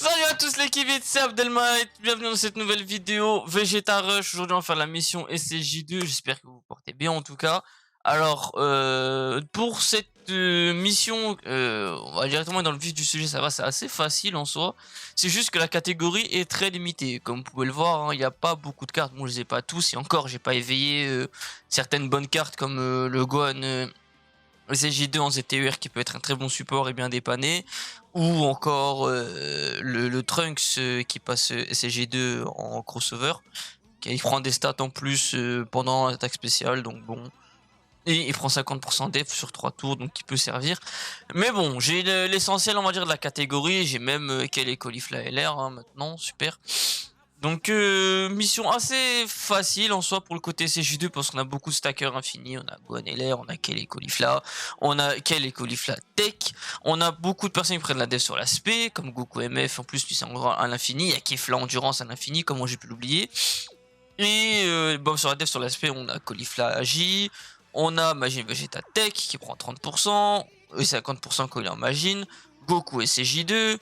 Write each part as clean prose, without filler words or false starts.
Salut à tous l'équipe, c'est Abdelmaït, bienvenue dans cette nouvelle vidéo Vegeta Rush. Aujourd'hui on va faire la mission SCJ2, j'espère que vous vous portez bien en tout cas. Alors pour cette mission, on va directement dans le vif du sujet, ça va, c'est assez facile en soi. C'est juste que la catégorie est très limitée, comme vous pouvez le voir, hein, il n'y a pas beaucoup de cartes, moi je les ai pas tous, et encore j'ai pas éveillé certaines bonnes cartes comme le Gohan SCJ2 en ZTUR qui peut être un très bon support et bien dépanné, ou encore le Trunks qui passe SCJ2 en crossover, qui prend des stats en plus pendant l'attaque spéciale, donc bon. Et il prend 50% def sur 3 tours, donc il peut servir. Mais bon, j'ai l'essentiel, on va dire, de la catégorie. J'ai même quel est Caulifla LR hein, maintenant, super. Donc mission assez facile en soi pour le côté CJ2 parce qu'on a beaucoup de stackers infinis, on a Gohan LR, on a Kel Caulifla, on a Kel Caulifla Tech, on a beaucoup de personnes qui prennent la dev sur l'aspect, comme Goku MF, en plus lui c'est à l'infini, il y a Kefla Endurance à l'infini, comment j'ai pu l'oublier. Et bon, sur la dev sur l'aspect on a Caulifla Agi, on a Majin Vegeta Tech qui prend 30%, et 50% quand il est en Majin, Goku SCJ2,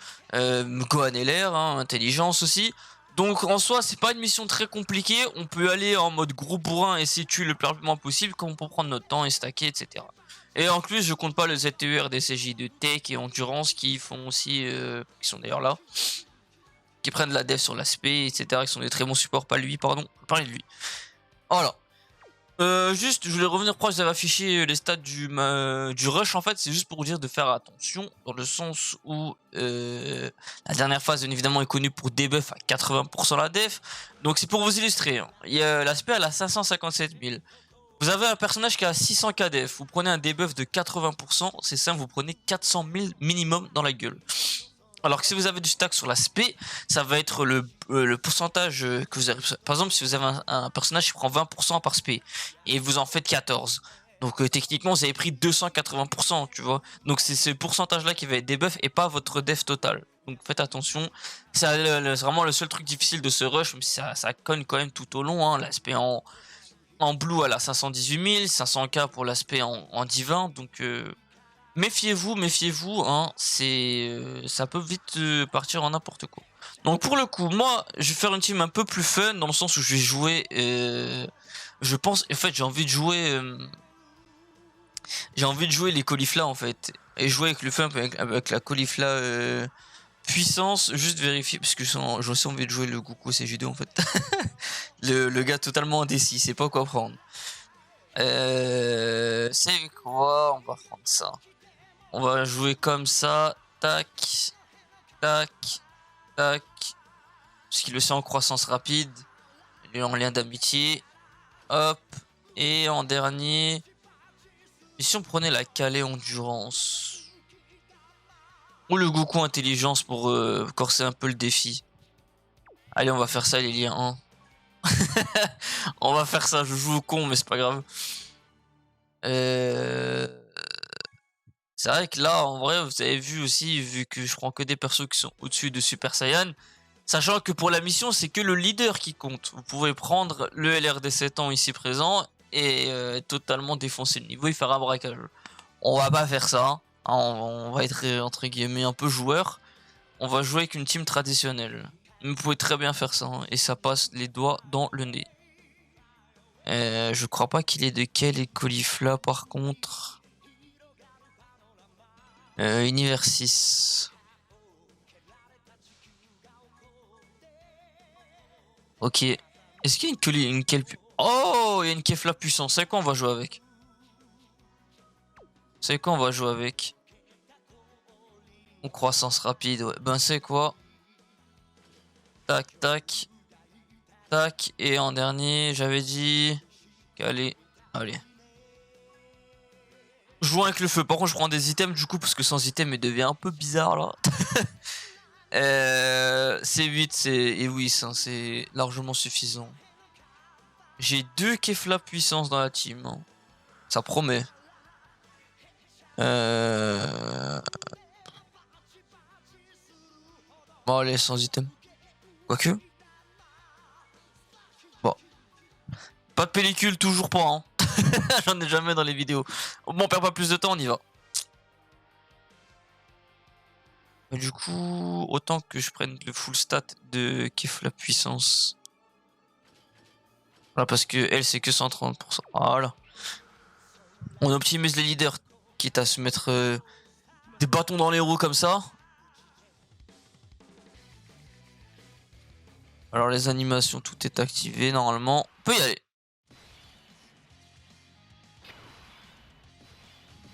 Gohan LR, hein, intelligence aussi. Donc en soi c'est pas une mission très compliquée, on peut aller en mode gros bourrin et essayer de tuer le plus rapidement possible comme on peut prendre notre temps et stacker etc. Et en plus je compte pas le ZTUR des CJ de Tech et Endurance qui font aussi, qui sont d'ailleurs là, qui prennent la dev sur l'aspect etc, qui sont des très bons supports, pas lui pardon, parler de lui. Voilà. Juste, je voulais revenir pourquoi j'avais affiché les stats du rush en fait, c'est juste pour vous dire de faire attention dans le sens où la dernière phase bien évidemment est connue pour debuff à 80% la def, donc c'est pour vous illustrer, hein. Il y a l'aspect à 557 000. Vous avez un personnage qui a 600 k def, vous prenez un debuff de 80%, c'est simple, vous prenez 400 000 minimum dans la gueule. Alors que si vous avez du stack sur l'aspect, ça va être le pourcentage que vous avez. Par exemple, si vous avez un personnage qui prend 20% par spé et vous en faites 14, donc techniquement vous avez pris 280%, tu vois. Donc c'est ce pourcentage-là qui va être debuff et pas votre def total. Donc faites attention. C'est vraiment le seul truc difficile de ce rush, mais ça cogne quand même tout au long. Hein. L'aspect en blue à la 518 000, 500k pour l'aspect en divin, donc. Méfiez-vous, méfiez-vous, hein, ça peut vite partir en n'importe quoi. Donc pour le coup, moi, je vais faire une team un peu plus fun dans le sens où je vais jouer. Je pense, en fait, j'ai envie de jouer les Caulifla en fait, et jouer avec le fun avec la Caulifla puissance. Juste vérifier parce que j'ai aussi envie de jouer le Goku CG2 en fait, le gars totalement indécis, c'est pas quoi prendre. C'est quoi? On va prendre ça. On va jouer comme ça, tac, tac, tac, parce qu'il le sait en croissance rapide, il est en lien d'amitié, hop, et en dernier, et si on prenait la Calais endurance, ou le Goku intelligence pour corser un peu le défi. Allez, on va faire ça les liens, hein. On va faire ça, je joue au con, mais c'est pas grave. C'est vrai que là, en vrai, vous avez vu aussi, vu que je prends que des persos qui sont au-dessus de Super Saiyan, sachant que pour la mission, c'est que le leader qui compte. Vous pouvez prendre le LRD 7 ans ici présent et totalement défoncer le niveau et faire un braquage. On va pas faire ça, hein. On va être entre guillemets un peu joueur. On va jouer avec une team traditionnelle. Mais vous pouvez très bien faire ça, hein, et ça passe les doigts dans le nez. Je crois pas qu'il est de quel Caulifla par contre. Univers 6. Ok. Est-ce qu'il y a une Oh, il y a une Kefla puissance. C'est quoi on va jouer avec? C'est quoi on va jouer avec? En croissance rapide, ouais. Ben c'est quoi? Tac, tac. Tac. Et en dernier, j'avais dit... Allez. Allez. Jouons avec le feu. Par contre, je prends des items du coup, parce que sans items, il devient un peu bizarre là. C'est 8, et oui, c'est largement suffisant. J'ai 2 Kefla puissance dans la team, hein. Ça promet. Bon allez, sans item. Quoique. Bon. Pas de pellicule, toujours pas, hein. J'en ai jamais dans les vidéos. Bon, on perd pas plus de temps, on y va. Du coup, autant que je prenne le full stat de Kef la puissance. Voilà, parce que elle, c'est que 130%. Voilà. On optimise les leaders, quitte à se mettre des bâtons dans les roues comme ça. Alors les animations, tout est activé normalement. On peut y aller.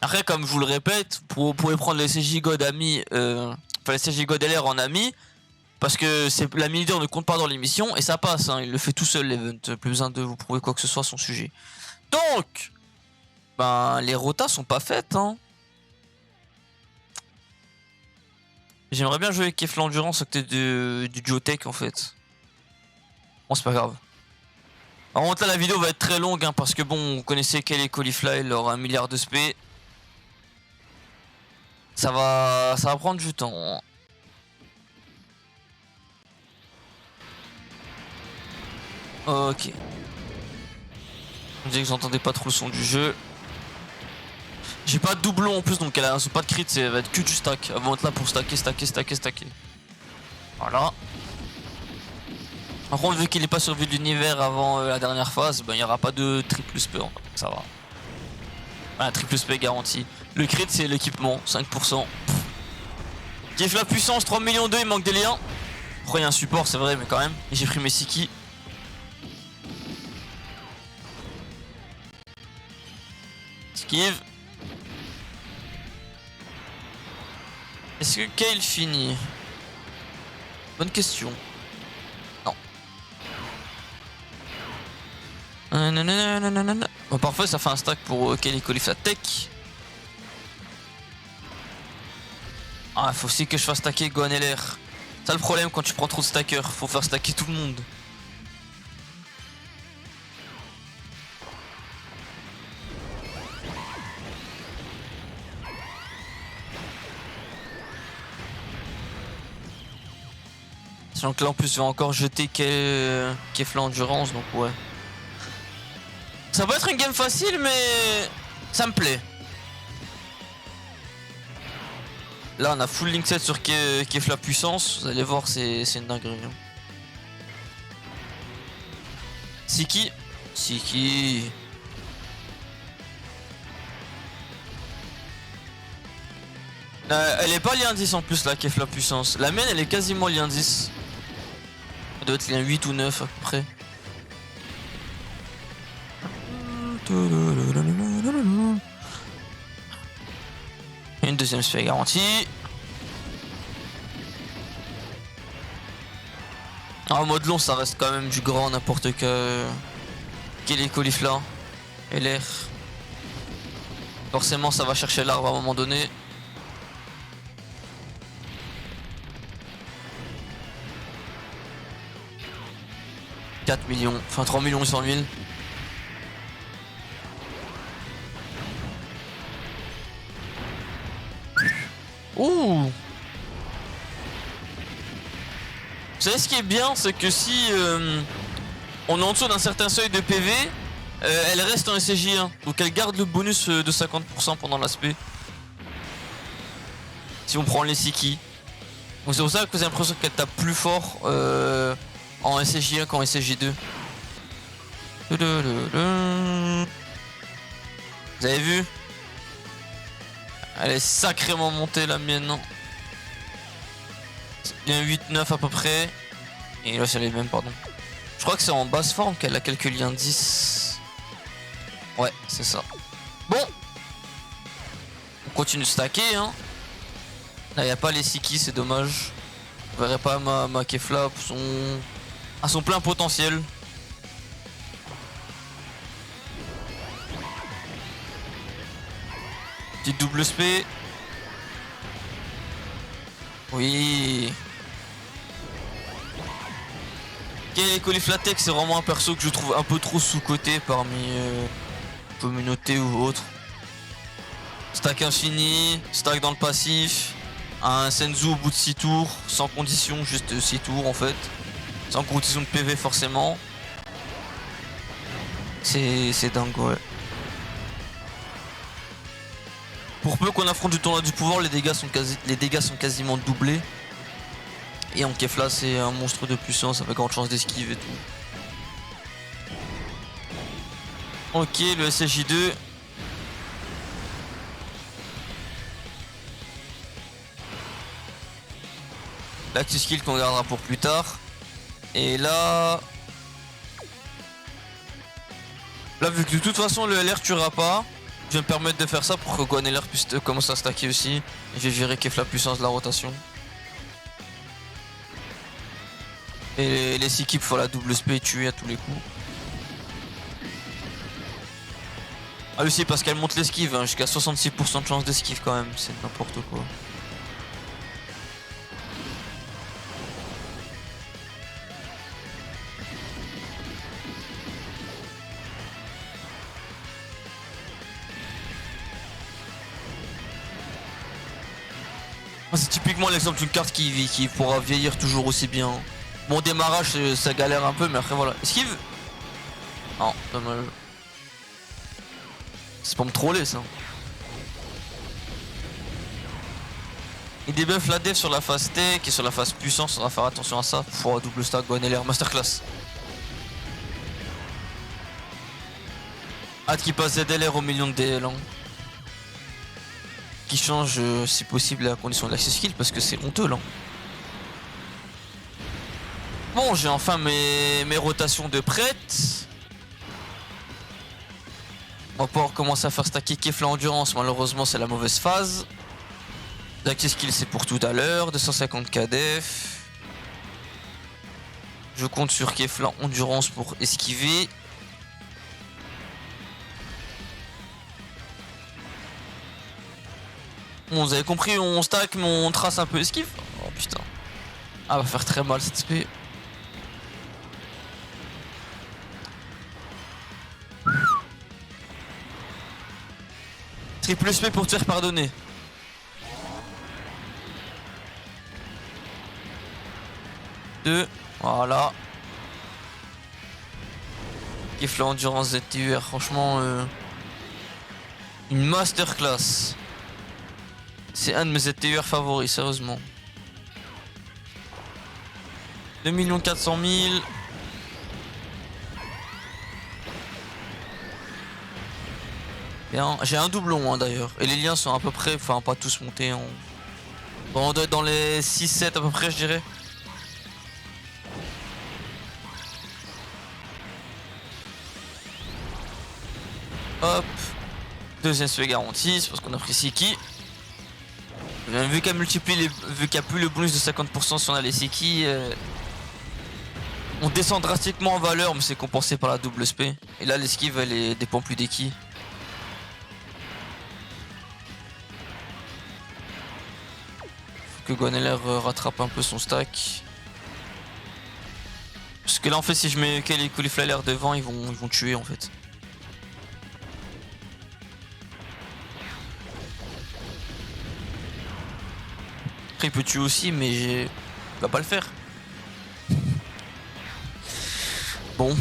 Après, comme je vous le répète, vous pouvez prendre les CJ God amis, enfin les CJ God LR en amis, parce que la leader ne compte pas dans l'émission et ça passe. Hein, il le fait tout seul l'event. Plus besoin de vous prouver quoi que ce soit à son sujet. Donc, ben les rotas sont pas faites. Hein. J'aimerais bien jouer avec Kef l'endurance à côté du Geotech en fait. Bon, c'est pas grave. En contre, là, la vidéo va être très longue hein, parce que bon, vous connaissez quel est Caulifly, il aura 1 milliard de SP. Ça va prendre du temps. Ok. On dirait que j'entendais pas trop le son du jeu. J'ai pas de doublon en plus, donc elle a pas de crit, ça va être que du stack. Elles vont être là pour stacker. Voilà. Par contre, vu qu'il est pas survécu de l'univers avant la dernière phase, ben il y aura pas de triple spé. Ça va. Voilà, triple spé garanti. Le crit, c'est l'équipement, 5%. Kef la puissance, 3 millions 2, il manque des liens. Après, il y a un support, c'est vrai, mais quand même. Et j'ai pris mes Siki. Esquive. Est-ce que Kale finit? Bonne question. Non. Bon, parfois ça fait un stack pour Kale et Caulifla Tech. Ah, faut aussi que je fasse stacker Gohan LR. C'est le problème quand tu prends trop de stackers, faut faire stacker tout le monde. Sachant que là en plus je vais encore jeter Kef l'endurance, donc ouais. Ça va être une game facile mais ça me plaît. Là on a full link set sur Kef la puissance, vous allez voir c'est une dinguerie. Hein. Siki. Elle est pas lien 10 en plus la Kef la puissance. La mienne elle est quasiment lien 10. Elle doit être lien 8 ou 9 à peu près. Une deuxième spé garantie. En mode long ça reste quand même du grand n'importe que. Quel est Caulifla et l'air. Forcément ça va chercher l'arbre à un moment donné. $4 millions, enfin 3 millions 800 000. Ouh. Vous savez ce qui est bien, c'est que si on est en dessous d'un certain seuil de PV, elle reste en SCJ1. Donc elle garde le bonus de 50% pendant l'aspect. Si on prend les Siki. Donc c'est pour ça que j'ai l'impression qu'elle tape plus fort en SCJ1 qu'en SCJ2. Vous avez vu? Elle est sacrément montée la mienne, non? C'est bien 8-9 à peu près. Et là c'est les mêmes, pardon. Je crois que c'est en basse forme qu'elle a quelques liens 10. Ouais, c'est ça. Bon. On continue de stacker, hein. Là y a pas les Siki, c'est dommage. Je verrai pas ma Kefla à son plein potentiel. Petite double spé. Oui. Caulifla Tech, c'est vraiment un perso que je trouve un peu trop sous-coté parmi communauté ou autre. Stack infini, stack dans le passif, un Senzu au bout de 6 tours, sans condition, juste 6 tours en fait. Sans condition de PV forcément. C'est dingue, ouais. Pour peu qu'on affronte du tournoi du pouvoir, les dégâts sont quasiment doublés. Et en Kefla, c'est un monstre de puissance avec grande chance d'esquive et tout. Ok, le SSJ2. L'active skill qu'on gardera pour plus tard. Et là... Là, vu que de toute façon le LR tuera pas, je vais me permettre de faire ça pour que Gohan LR puisse commencer à stacker aussi. Et je vais virer Kefla puissance de la rotation. Et les équipes font la double SP et tuer à tous les coups. Ah aussi parce qu'elle monte l'esquive, hein, jusqu'à 66% de chance d'esquive quand même, c'est n'importe quoi. C'est typiquement l'exemple d'une carte qui pourra vieillir toujours aussi bien. Bon, démarrage ça galère un peu, mais après voilà. Esquive. Non, dommage. C'est pour me troller ça. Il débuff la def sur la phase tech et sur la phase puissance, on va faire attention à ça. Pouah, double stack, Gohan LR, masterclass. Hâte qu'il passe ZLR au million de DL. Hein. Qui change si possible la condition de l'access skill parce que c'est honteux là. Bon, j'ai enfin mes rotations de prête. On va pouvoir commencer à faire stacker Kefla Endurance, malheureusement c'est la mauvaise phase. L'access skill c'est pour tout à l'heure, 250 KDF. Je compte sur Kefla Endurance pour esquiver. Bon, vous avez compris, on stack mais on trace un peu esquive. Oh putain. Ah, va faire très mal cette SP. Triple SP pour te faire pardonner. Deux. Voilà. Kefla Endurance ZTUR, franchement une masterclass. C'est un de mes ZTUR favoris, sérieusement. 2 400 000. Bien, j'ai un doublon hein, d'ailleurs. Et les liens sont à peu près, enfin pas tous montés en... Bon, on doit être dans les 6-7 à peu près je dirais. Hop. Deuxième SP garantie, c'est parce qu'on a pris Siki. Vu qu'il n'y a plus le bonus de 50% si on a les Siki, on descend drastiquement en valeur, mais c'est compensé par la double SP. Et là, l'esquive, elle dépend plus des ki. Faut que Gohan LR rattrape un peu son stack. Parce que là, en fait, si je mets les Caulifla devant, ils vont tuer en fait. Après, il peut tuer aussi, mais il va pas le faire. Bon.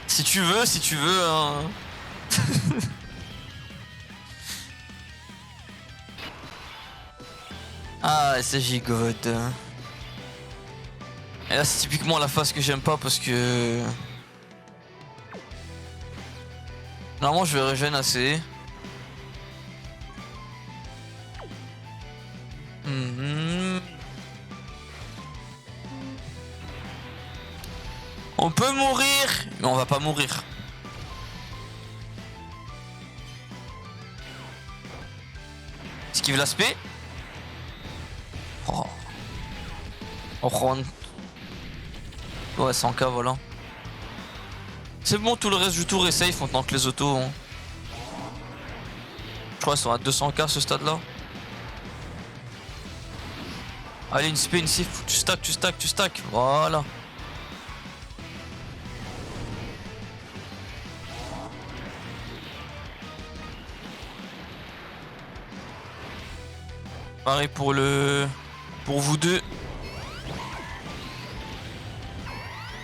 Si tu veux, hein. Ah, c'est God. Et là, c'est typiquement la phase que j'aime pas parce que... Normalement, je vais régène assez. On peut mourir, mais on va pas mourir. Esquive l'aspect. Oh. On prend... Ouais, 100k, voilà. C'est bon, tout le reste du tour est safe en tant que les autos. Hein. Je crois qu'ils sont à 200k ce stade-là. Allez, une spé, une sif, tu stack. Voilà. Pareil pour vous deux.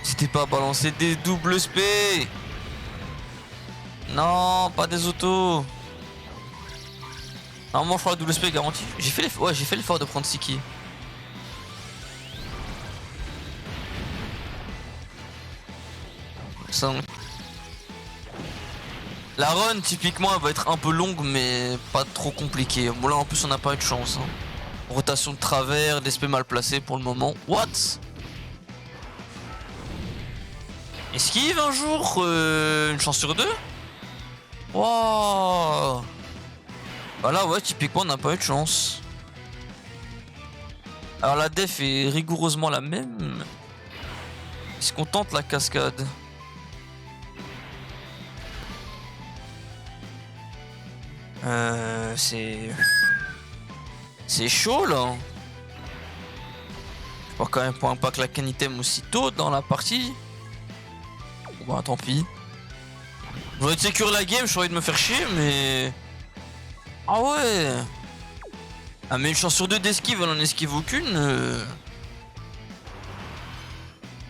N'hésitez pas à balancer des doubles SP. Non, pas des autos. Normalement, je crois la double SP est garantie. Ouais, j'ai fait l'effort de prendre Siki. Ça. La run, typiquement, elle va être un peu longue, mais pas trop compliquée. Bon, là, en plus, on n'a pas eu de chance. Hein. Rotation de travers, l'SP mal placé pour le moment. What? Esquive un jour, une chance sur deux. Wow. Bah là, ouais, typiquement, on n'a pas eu de chance. Alors la def est rigoureusement la même. Est-ce qu'on tente la cascade? C'est chaud là. Je vois quand même pour un pack la canitem aussitôt dans la partie. Bon, bah, tant pis. J'aurais de sécure la game, j'aurais de me faire chier, mais. Ah ouais. Ah, mais une chance sur deux d'esquive, elle en esquive aucune.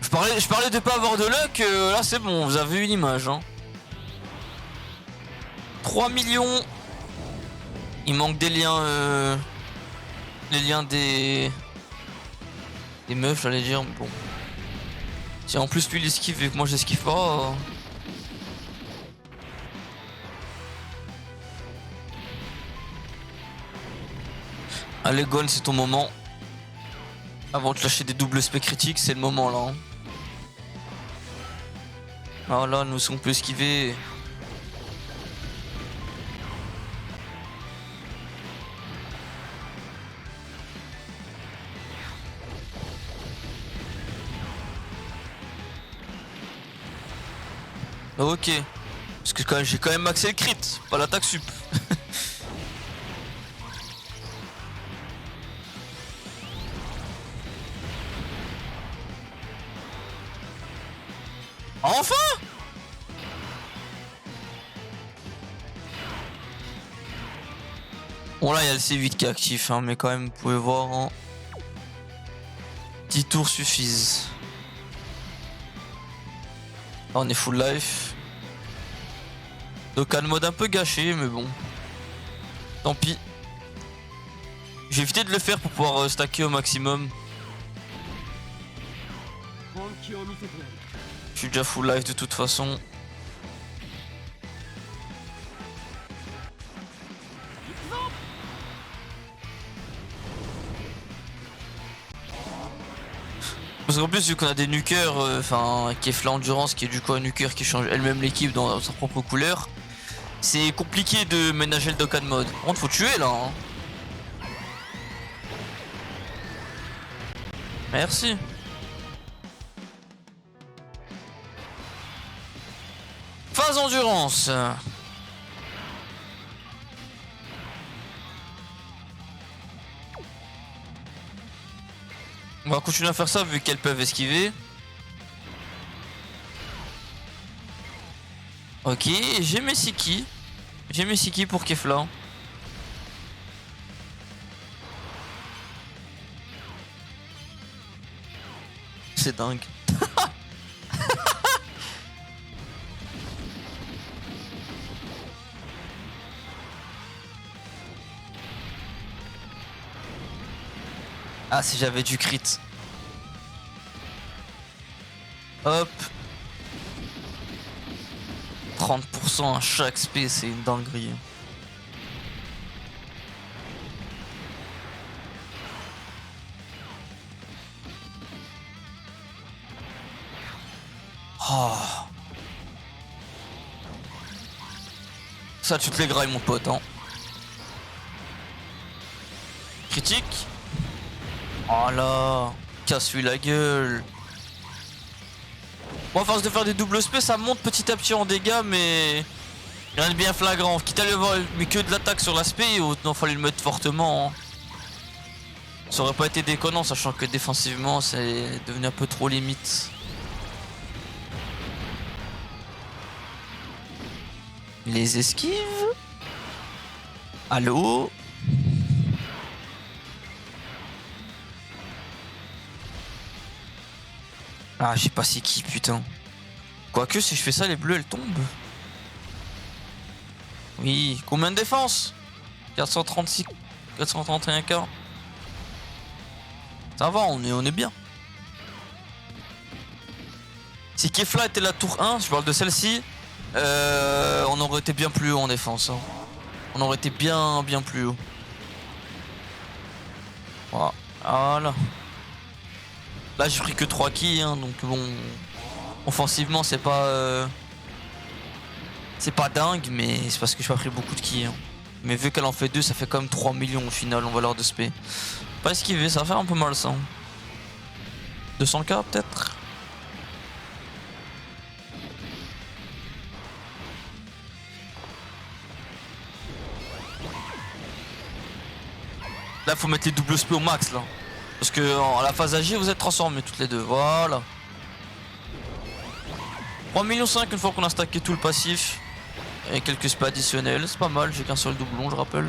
Je parlais de pas avoir de luck, là c'est bon, vous avez une image. Hein. 3 millions. Il manque des liens. Les liens des meufs, j'allais dire, mais bon. Si en plus lui il esquive et que moi j'esquive pas. Allez Gon, c'est ton moment. Avant de lâcher des doubles spé critiques, c'est le moment là. Hein. Ah là, nous on peut esquiver. Ok. Parce que j'ai quand même maxé le crit, pas l'attaque sup. Enfin! Bon là il y a le C8 qui est actif hein, mais quand même vous pouvez voir hein, 10 tours suffisent. Là, on est full life. Donc un mode un peu gâché mais bon. Tant pis. J'ai évité de le faire pour pouvoir stacker au maximum. Je suis déjà full life de toute façon. Parce qu'en plus vu qu'on a des nukers, enfin Kefla Endurance qui est du coup un nuker qui change elle-même l'équipe dans sa propre couleur, c'est compliqué de ménager le Dokkan mode. Par contre faut tuer là hein. Merci. Phase endurance. On va continuer à faire ça vu qu'elles peuvent esquiver. Ok, j'ai mes Siki. J'ai mes Siki pour Kefla. C'est dingue. Ah si j'avais du crit. Hop. 30% à chaque SP, c'est une dinguerie. Oh. Ça tu te les grailles mon pote hein. Critique. Oh là, casse-lui la gueule. Bon, à force de faire des doubles spé, ça monte petit à petit en dégâts, mais rien de bien flagrant. Quitte à le voir, mais que de l'attaque sur l'aspect, autant fallait le mettre fortement. Hein. Ça aurait pas été déconnant, sachant que défensivement, c'est devenu un peu trop limite. Les esquives. Allô? Ah, j'ai pas c'est qui, putain. Quoique, si je fais ça, les bleus, elles tombent. Oui, combien de défense? 436, 431k. Ça va, on est bien. Si Kefla était la tour 1, je parle de celle-ci, on aurait été bien plus haut en défense. Hein. On aurait été bien plus haut. Voilà. Là j'ai pris que 3 kills, hein, donc bon, offensivement c'est pas dingue, mais c'est parce que j'ai pas pris beaucoup de kills. Hein. Mais vu qu'elle en fait 2, ça fait quand même 3 millions au final en valeur de SP. Pas esquiver, ça va faire un peu mal ça. 200k peut-être. Là faut mettre les doubles SP au max là. Parce que en la phase AG vous êtes transformés toutes les deux. Voilà. 3,5 millions une fois qu'on a stacké tout le passif. Et quelques SP additionnels. C'est pas mal, j'ai qu'un seul doublon je rappelle.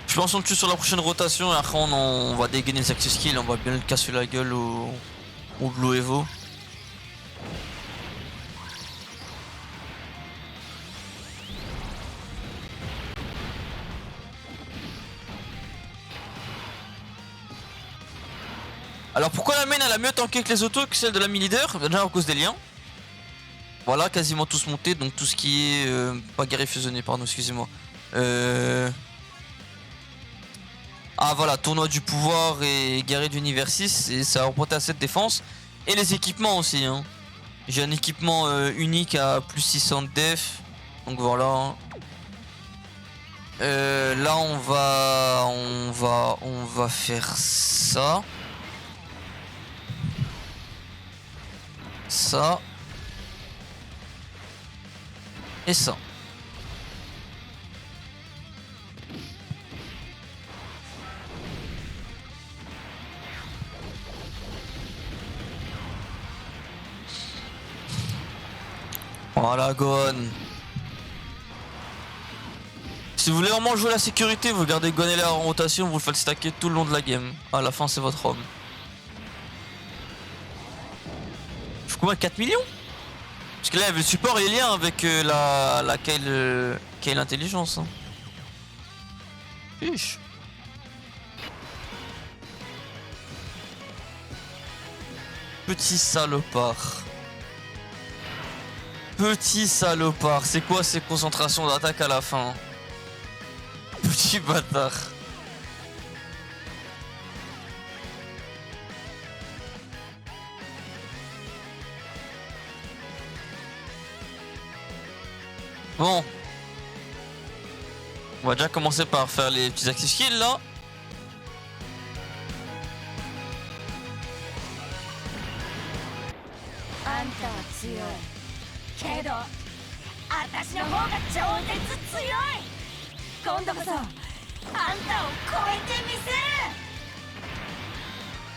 Je pense qu'on tue sur la prochaine rotation et après on va dégainer les access skills, on va bien le casser la gueule au Blue Evo. Alors pourquoi la main elle a mieux tanké que les autos que celle de la mi-leader? Déjà à cause des liens. Voilà, quasiment tous montés, donc tout ce qui est... pas guerrier fusionné, pardon, excusez-moi. Ah voilà, tournoi du pouvoir et guerrier d'univers 6, et ça a reporté à cette défense. Et les équipements aussi, hein. J'ai un équipement unique à plus 600 de def, donc voilà. Là on va faire ça. Ça. Et ça. Voilà, Gohan. Si vous voulez vraiment jouer la sécurité, vous gardez Gohan et là en rotation, vous le faites stacker tout le long de la game. À la fin, c'est votre homme. Je fais combien? 4 millions? Parce que là, le support est lien avec la Kale intelligence. Hein. Fiche. Petit salopard. Petit salopard. C'est quoi ces concentrations d'attaque à la fin? Petit bâtard. Bon. On va déjà commencer par faire les petits active skills là.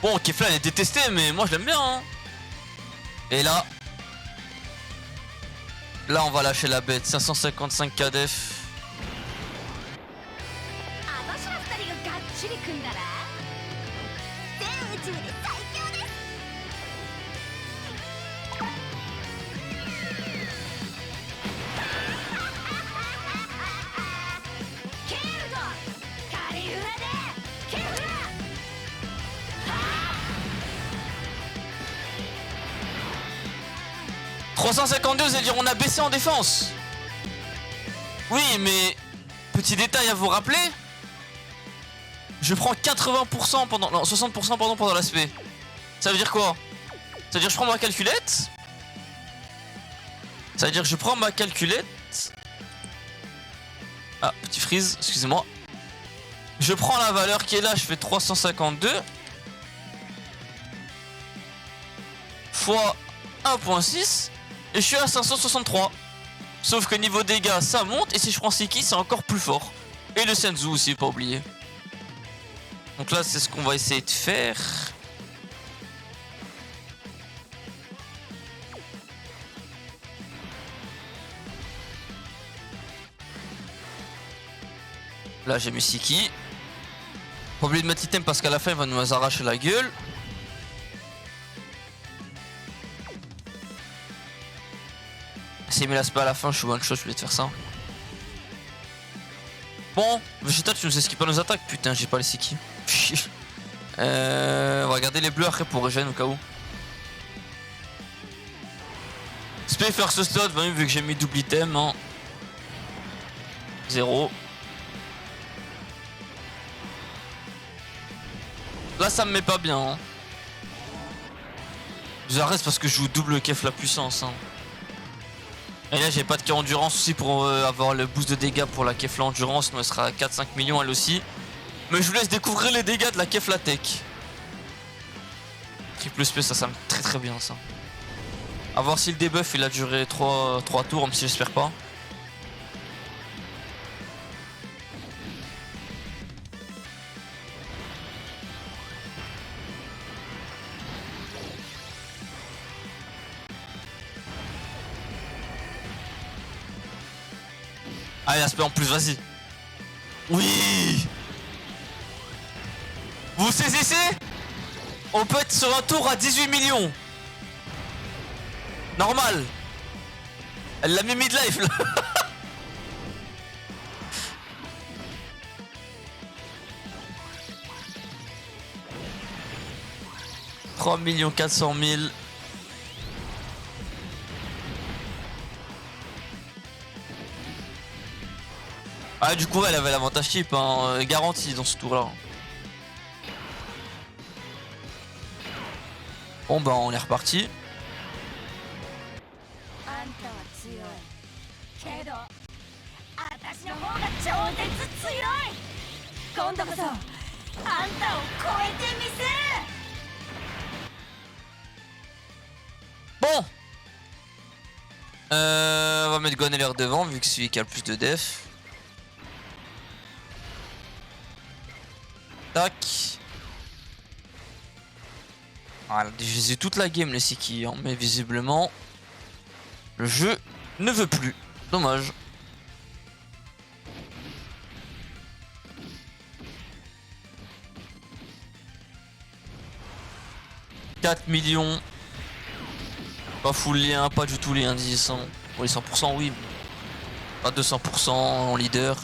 Bon, Kefla elle est détestée, mais moi je l'aime bien. Hein. Et là. Là, on va lâcher la bête. 555 KDF. « 352, vous allez dire on a baissé en défense. Oui, mais petit détail à vous rappeler, je prends 80% pendant, non 60% pardon pendant l'aspect. Ça veut dire quoi? Ça veut dire que je prends ma calculette. Ça veut dire que je prends ma calculette. Ah, petit freeze, excusez-moi. Je prends la valeur qui est là, je fais 352 fois 1.6 et je suis à 563. Sauf que niveau dégâts ça monte et si je prends Siki c'est encore plus fort. Et le Senzu aussi, pas oublier. Donc là c'est ce qu'on va essayer de faire. Là j'ai mis Siki. Pas oublier de mettre item parce qu'à la fin il va nous arracher la gueule. C'est mis l'aspect à la fin, je suis one shot, je voulais te faire ça. Bon, Vegeta, tu nous esquives pas nos attaques. Putain, j'ai pas les Siki. On va regarder les bleus après pour regen au cas où. Spé faire ce slot, bah, vu que j'ai mis double item. Hein. 0. Là, ça me met pas bien. Hein. J'arrête parce que je joue double kef la puissance. Hein. Et là j'ai pas de endurance aussi pour avoir le boost de dégâts pour la Kefla endurance, sinon elle sera à 4-5 millions elle aussi. Mais je vous laisse découvrir les dégâts de la Kefla Tech. Triple SP ça me très très bien ça. A voir si le debuff il a duré 3 tours, même si j'espère pas. Allez, l'aspect en plus, vas-y. Oui. Vous saisissez? On peut être sur un tour à 18 millions. Normal. Elle l'a mis midlife là. « 3 400 000. Ah du coup elle avait l'avantage chip hein, garanti dans ce tour là. Bon bah on est reparti. Bon on va mettre Gonneler devant vu que c'est celui qui a le plus de def. Tac. Voilà, je les ai toute la game les Siki, hein, mais visiblement le jeu ne veut plus. Dommage. « 4 millions. Pas full lien, pas du tout les indices. Hein. Pour les 100% oui. Pas 200% en leader.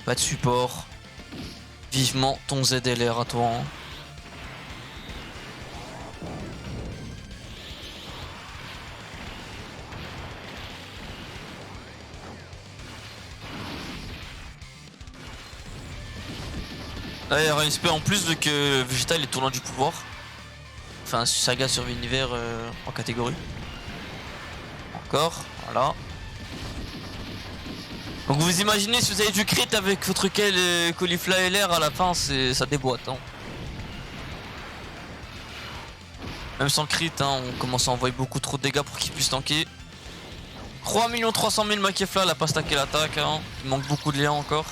Pas de support. Vivement ton ZLR à toi. Hein. Là il y aura une spé en plus vu que Vegeta il est tournant du pouvoir. Enfin saga sur l'univers en catégorie. Encore, voilà. Donc vous imaginez si vous avez du crit avec votre caulifla LR à la fin, ça déboîte. Hein. Même sans crit, hein, on commence à envoyer beaucoup trop de dégâts pour qu'il puisse tanker. 3 300 000 Makefla, elle a pas stacké l'attaque. Hein. Il manque beaucoup de liens encore.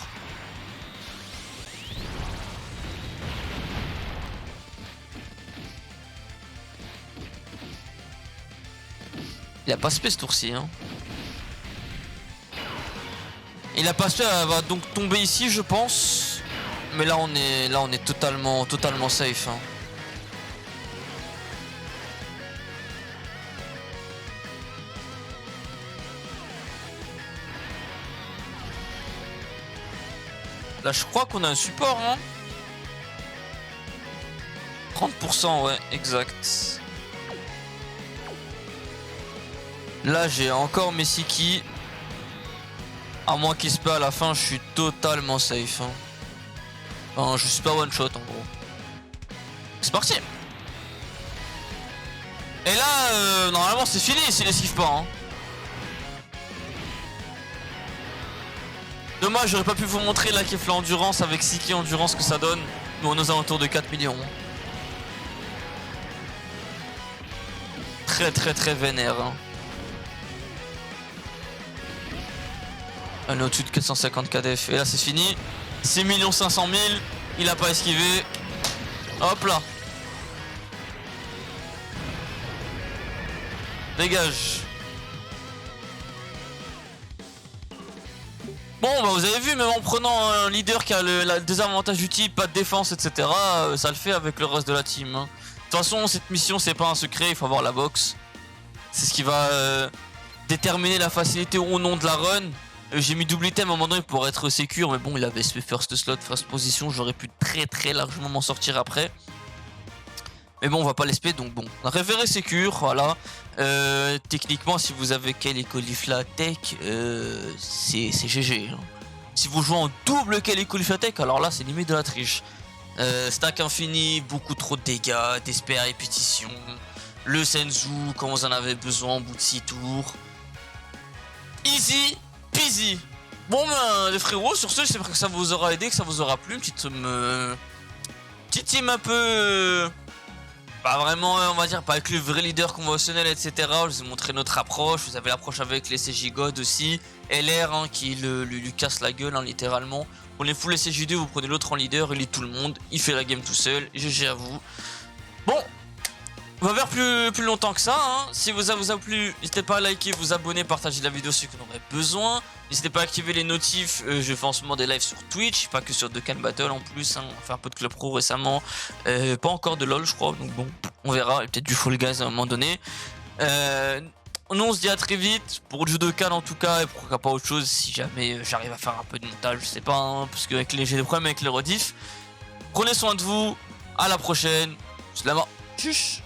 Il a pas spé ce tour-ci. Hein. Il a pas spé, elle va donc tomber ici, je pense. Mais là, on est totalement safe. Hein. Là, je crois qu'on a un support. Hein. 30%, ouais, exact. Là j'ai encore mes Siki. À moins qu'il se passe à la fin, je suis totalement safe. Hein. Enfin, je suis pas one shot en gros. C'est parti. Et là, normalement c'est fini s'il esquive pas. Hein. Dommage, j'aurais pas pu vous montrer la Kefla endurance avec Siki endurance que ça donne. Nous on est aux alentours de 4 millions. Très vénère. Hein. On est au-dessus de 450 KDF. Et là c'est fini. 6 500 000. Il a pas esquivé. Hop là. Dégage. Bon bah vous avez vu, même en prenant un leader qui a le désavantage du type, pas de défense, etc. Ça le fait avec le reste de la team. De toute façon cette mission c'est pas un secret, il faut avoir la box. C'est ce qui va déterminer la facilité ou non de la run. J'ai mis double item à un moment donné pour être sécure, mais bon, il avait ce first slot, first position, j'aurais pu très largement m'en sortir après. Mais bon, on va pas l'espérer, donc bon. On a préféré sécure, voilà. Techniquement, si vous avez Kelly Caulifla Tech, c'est GG. Hein. Si vous jouez en double Kelly Caulifla Tech, alors là, c'est limite de la triche. Stack infini, beaucoup trop de dégâts, d'esprit à répétition. Le Senzu, quand vous en avez besoin, au bout de 6 tours. Easy peasy. Bon ben les frérots, sur ce j'espère que ça vous aura aidé, que ça vous aura plu. Petite team un peu... Pas vraiment, on va dire, pas avec le vrai leader conventionnel, etc. Je vous ai montré notre approche. Vous avez l'approche avec les CJ God aussi. LR hein, qui lui casse la gueule hein, littéralement. Pour les full SCJ2, vous prenez l'autre en leader, il lit tout le monde. Il fait la game tout seul. GG à vous. Bon, on va faire plus longtemps que ça. Hein. Si ça vous a plu, n'hésitez pas à liker, vous abonner, partager la vidéo si vous en aurez besoin. N'hésitez pas à activer les notifs. Je fais en ce moment des lives sur Twitch, pas que sur Dokkan Battle en plus. Hein. On a fait un peu de Club Pro récemment. Pas encore de LoL, je crois. Donc bon, on verra. Et peut-être du Fall Guys à un moment donné. Nous, on se dit à très vite pour le jeu de Cannes en tout cas. Et pourquoi pas autre chose si jamais j'arrive à faire un peu de montage. Je sais pas, hein, parce que j'ai des problèmes avec les rediffs. Prenez soin de vous. À la prochaine. Slama. Tchuss.